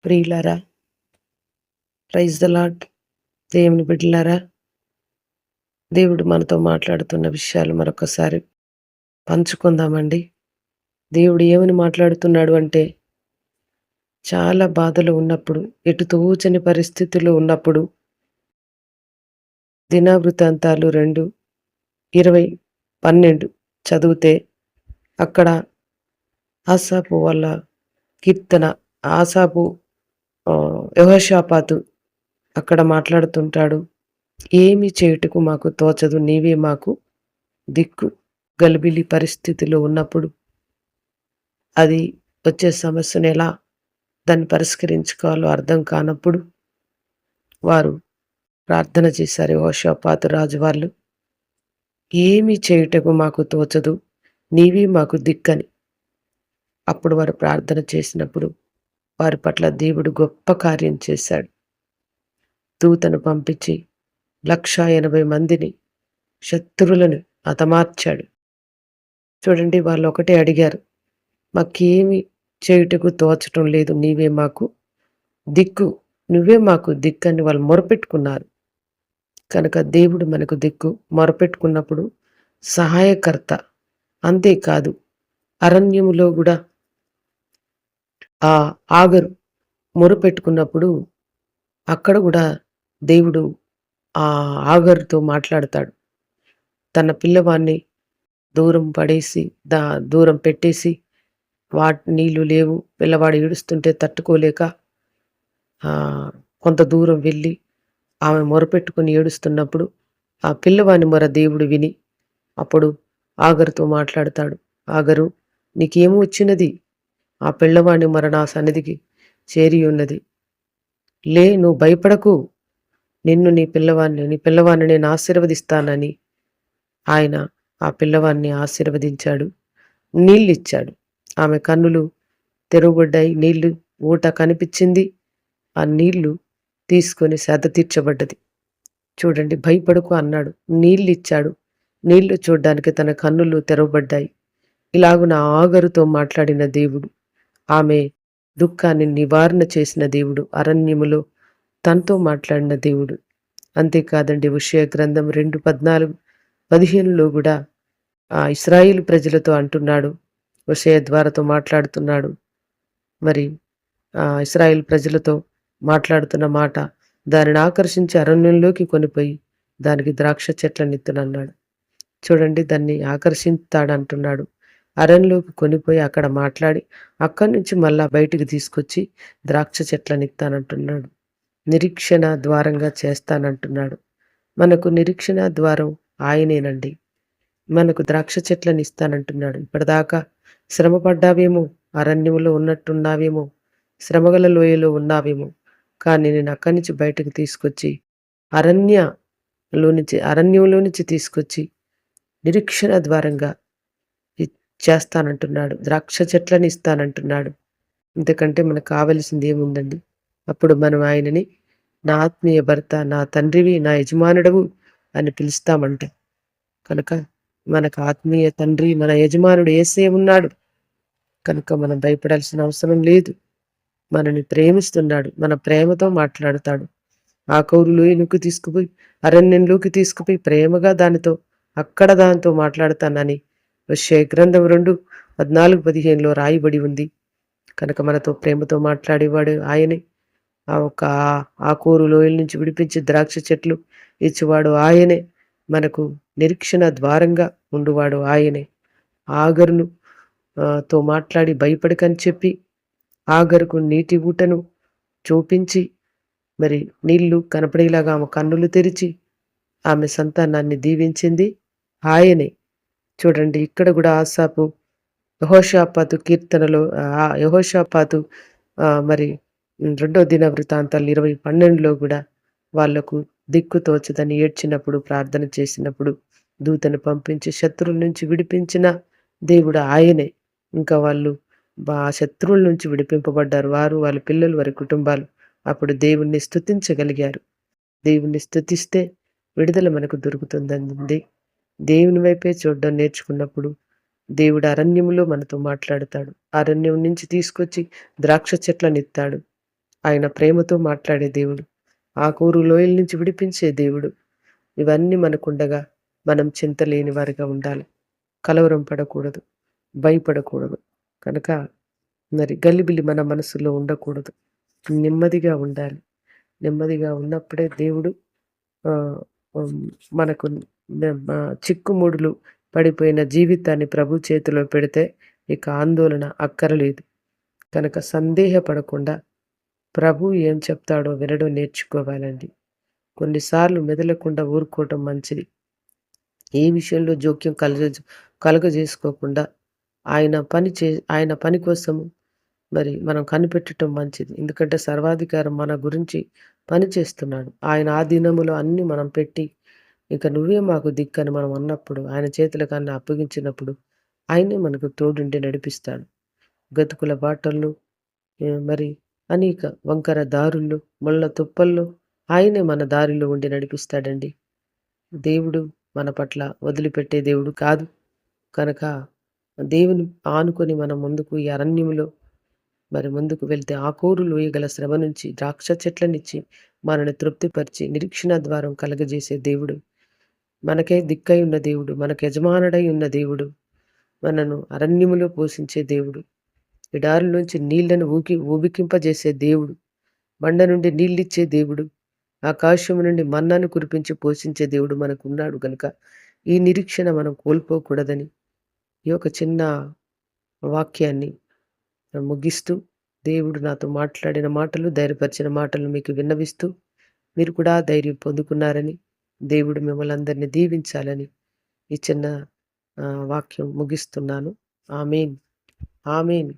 ప్రియులారా, praise the lord. దేవుని బిడ్డలారా, దేవుడు మనతో మాట్లాడుతున్న విషయాలు మరొకసారి పంచుకుందామండి. దేవుడు ఏమని మాట్లాడుతున్నాడు అంటే, చాలా బాధలు ఉన్నప్పుడు, ఎటు తోచని పరిస్థితులు ఉన్నప్పుడు, దినవృత్తాంతాలు 2:20-12 చదివితే అక్కడ ఆసాపు వాళ్ళ కీర్తన, ఆసాపు యెహోషాపాతు అక్కడ మాట్లాడుతుంటాడు. ఏమి చేయుటకు మాకు తోచదు, నీవే మాకు దిక్కు. గలిబిలి పరిస్థితిలో ఉన్నప్పుడు, అది వచ్చే సమస్యను ఎలా దాన్ని పరిష్కరించుకోవాలో అర్థం కానప్పుడు వారు ప్రార్థన చేశారు. యెహోషాపాతు రాజు వాళ్ళు, ఏమి చేయుటకు మాకు తోచదు, నీవే మాకు దిక్కని. అప్పుడు వారు ప్రార్థన చేసినప్పుడు వారి పట్ల దేవుడు గొప్ప కార్యం చేశాడు. దూతను పంపించి 180 మందిని, శత్రువులను హతమార్చాడు. చూడండి, వాళ్ళు ఒకటే అడిగారు, మాకేమి చేయుటకు తోచటం లేదు, నీవే మాకు దిక్కు, నువ్వే మాకు దిక్కు అని వాళ్ళు మొరపెట్టుకున్నారు. కనుక దేవుడు మనకు దిక్కు. మొరపెట్టుకున్నప్పుడు సహాయకర్త. అంతేకాదు, అరణ్యములో కూడా ఆ ఆగరు మొరపెట్టుకున్నప్పుడు అక్కడ కూడా దేవుడు ఆ ఆగరుతో మాట్లాడతాడు. తన పిల్లవాన్ని దూరం పెట్టేసి, నీళ్లు లేవు, పిల్లవాడు ఏడుస్తుంటే తట్టుకోలేక కొంత దూరం వెళ్ళి ఆమె మొరపెట్టుకుని ఏడుస్తున్నప్పుడు ఆ పిల్లవాని మొర దేవుడు విని అప్పుడు ఆగరుతో మాట్లాడతాడు. ఆగరు, నీకేమో వచ్చినది, ఆ పిల్లవాని మొర నా సన్నిధికి చేరి ఉన్నది, నువ్వు భయపడకు, నీ పిల్లవాన్ని నేను ఆశీర్వదిస్తానని ఆయన ఆ పిల్లవాన్ని ఆశీర్వదించాడు. నీళ్ళిచ్చాడు. ఆమె కన్నులు తెరవబడ్డాయి, నీళ్లు ఊట కనిపించింది. ఆ నీళ్లు తీసుకొని సేద తీర్చబడ్డది. చూడండి, భయపడకు అన్నాడు, నీళ్ళిచ్చాడు. నీళ్లు చూడ్డానికి తన కన్నులు తెరవబడ్డాయి. ఇలాగున ఆగరుతో మాట్లాడిన దేవుడు, ఆమె దుఃఖాన్ని నివారణ చేసిన దేవుడు, అరణ్యములో తనతో మాట్లాడిన దేవుడు. అంతేకాదండి, హోషేయ గ్రంథం 2:14-15 కూడా ఇశ్రాయేలు ప్రజలతో అంటున్నాడు. హోషేయ ద్వారాతో మాట్లాడుతున్నాడు. మరి ఇశ్రాయేలు ప్రజలతో మాట్లాడుతున్న మాట, దానిని ఆకర్షించి అరణ్యంలోకి కొనిపోయి దానికి ద్రాక్ష చెట్లనిత్తునన్నాడు. చూడండి, దాన్ని ఆకర్షిస్తాడంటున్నాడు. అరణ్యంలోకి కొనిపోయి అక్కడ మాట్లాడి అక్కడి నుంచి మళ్ళా బయటికి తీసుకొచ్చి ద్రాక్ష చెట్లనిస్తానంటున్నాడు. నిరీక్షణ ద్వారంగా చేస్తానంటున్నాడు. మనకు నిరీక్షణ ద్వారం ఆయనేనండి. మనకు ద్రాక్ష చెట్లను ఇస్తానంటున్నాడు. ఇప్పటిదాకా శ్రమపడ్డావేమో, అరణ్యంలో ఉన్నట్టున్నావేమో, శ్రమగల లోయలో ఉన్నావేమో, కానీ నేను అక్కడి నుంచి బయటకు తీసుకొచ్చి అరణ్యంలో నుంచి తీసుకొచ్చి నిరీక్షణ ద్వారంగా చేస్తానంటున్నాడు. ద్రాక్ష చెట్లను ఇస్తానంటున్నాడు. ఎందుకంటే మనకు కావలసింది ఏముందండి? అప్పుడు మనం ఆయనని నా ఆత్మీయ భర్త, నా తండ్రివి, నా యజమానుడవు అని పిలుస్తామంట. కనుక మనకు ఆత్మీయ తండ్రి, మన యజమానుడు యేసే ఉన్నాడు. కనుక మనం భయపడాల్సిన అవసరం లేదు. మనని ప్రేమిస్తున్నాడు, మన ప్రేమతో మాట్లాడతాడు. ఆ కౌరులోయలోకి తీసుకుపోయి, అరణ్యంలోకి తీసుకుపోయి ప్రేమగా దానితో మాట్లాడతానని హోషేయ గ్రంథం 2:14-15 రాయబడి ఉంది. కనుక మనతో ప్రేమతో మాట్లాడేవాడు ఆయనే. ఆ కోరు లోయల నుంచి విడిపించి ద్రాక్ష చెట్లు ఇచ్చేవాడు ఆయనే. మనకు నిరీక్షణ ద్వారంగా ఉండువాడు ఆయనే. ఆగరును తో మాట్లాడి భయపడకని చెప్పి ఆగరుకు నీటి ఊటను చూపించి, మరి నీళ్లు కనపడేలాగా ఆమె కన్నులు తెరిచి ఆమె సంతానాన్ని దీవించింది ఆయనే. చూడండి, ఇక్కడ కూడా ఆసాపు యెహోషాపాతు కీర్తనలో యెహోషాపాతు మరి 2వ దినవృత్తాంతాలు 20:12 కూడా వాళ్లకు దిక్కు తోచదని ఏడ్చినప్పుడు, ప్రార్థన చేసినప్పుడు దూతను పంపించి శత్రువుల నుంచి విడిపించిన దేవుడు ఆయనే. ఇంకా వాళ్ళు శత్రువుల నుంచి విడిపింపబడ్డారు. వారు, వాళ్ళ పిల్లలు, వారి కుటుంబాలు అప్పుడు దేవుణ్ణి స్తుతించగలిగారు. దేవుణ్ణి స్తుతిస్తే విడుదల మనకు దొరుకుతుందండి. దేవుని వైపే చూడడం నేర్చుకున్నప్పుడు దేవుడు అరణ్యంలో మనతో మాట్లాడతాడు. అరణ్యం నుంచి తీసుకొచ్చి ద్రాక్ష చెట్లను ఇస్తాడు. ఆయన ప్రేమతో మాట్లాడే దేవుడు. ఆకూరు లోయల నుంచి విడిపించే దేవుడు. ఇవన్నీ మనకుండగా మనం చింతలేని వారిగా ఉండాలి. కలవరం పడకూడదు. భయపడకూడదు. కనుక మరి గలిబిలి మన మనసులో ఉండకూడదు. నెమ్మదిగా ఉండాలి. నెమ్మదిగా ఉన్నప్పుడే దేవుడు ఆహ్, హ్మ్. మనకు చిక్కుముడులు పడిపోయిన జీవితాన్ని ప్రభు చేతిలో పెడితే ఇక ఆందోళన అక్కరలేదు. కనుక సందేహపడకుండా ప్రభు ఏం చెప్తాడో వినడం నేర్చుకోవాలండి. కొన్నిసార్లు మెదలకుండా ఊరుకోవటం మంచిది. ఏ విషయంలో జోక్యం కలుగజేసుకోకుండా ఆయన పని కోసం మరి మనం కనిపెట్టటం మంచిది. ఎందుకంటే సర్వాధికారం మన గురించి పని చేస్తున్నాడు. ఆయన ఆధీనములో అన్నీ మనం పెట్టి, ఇక నువ్వే మాకు దిక్కని మనం అన్నప్పుడు, ఆయన చేతులకు అన్నీ అప్పగించినప్పుడు, ఆయనే మనకు తోడుండి నడిపిస్తాడు. గతుకుల బాటల్లో మరి అనేక వంకర దారుల్లో, ముళ్ళ తుప్పల్లో ఆయనే మన దారిలో ఉండి నడిపిస్తాడండి. దేవుడు మన పట్ల వదిలిపెట్టే దేవుడు కాదు. కనుక దేవుని ఆనుకొని మనం ముందుకు ఈ అరణ్యములో మరి ముందుకు వెళ్తే ఆకూరు లోయగల శ్రమ నుంచి ద్రాక్ష చెట్లనిచ్చి మనల్ని తృప్తిపరిచి నిరీక్షణ ద్వారం కలగజేసే దేవుడు. మనకే దిక్కై ఉన్న దేవుడు. మనకు యజమానుడై ఉన్న దేవుడు. మనను అరణ్యములో పోషించే దేవుడు. ఎడారిలోంచి నీళ్లను ఊబికింపజేసే దేవుడు. బండ నుండి నీళ్ళిచ్చే దేవుడు. ఆకాశము నుండి మన్నాను కురిపించి పోషించే దేవుడు మనకున్నాడు గనుక, ఈ నిరీక్షణ మనం కోల్పోకూడదని ఈ యొక్క చిన్న వాక్యాన్ని ముగిస్తూ, దేవుడు నాతో మాట్లాడిన మాటలు, ధైర్యపరిచిన మాటలు మీకు విన్నవిస్తూ, మీరు కూడా ధైర్యం పొందుకున్నారని, దేవుడు మిమ్మల్ని అందరిని దీవించాలని ఈ చిన్న వాక్యం ముగిస్తున్నాను. ఆమేన్. ఆమేన్.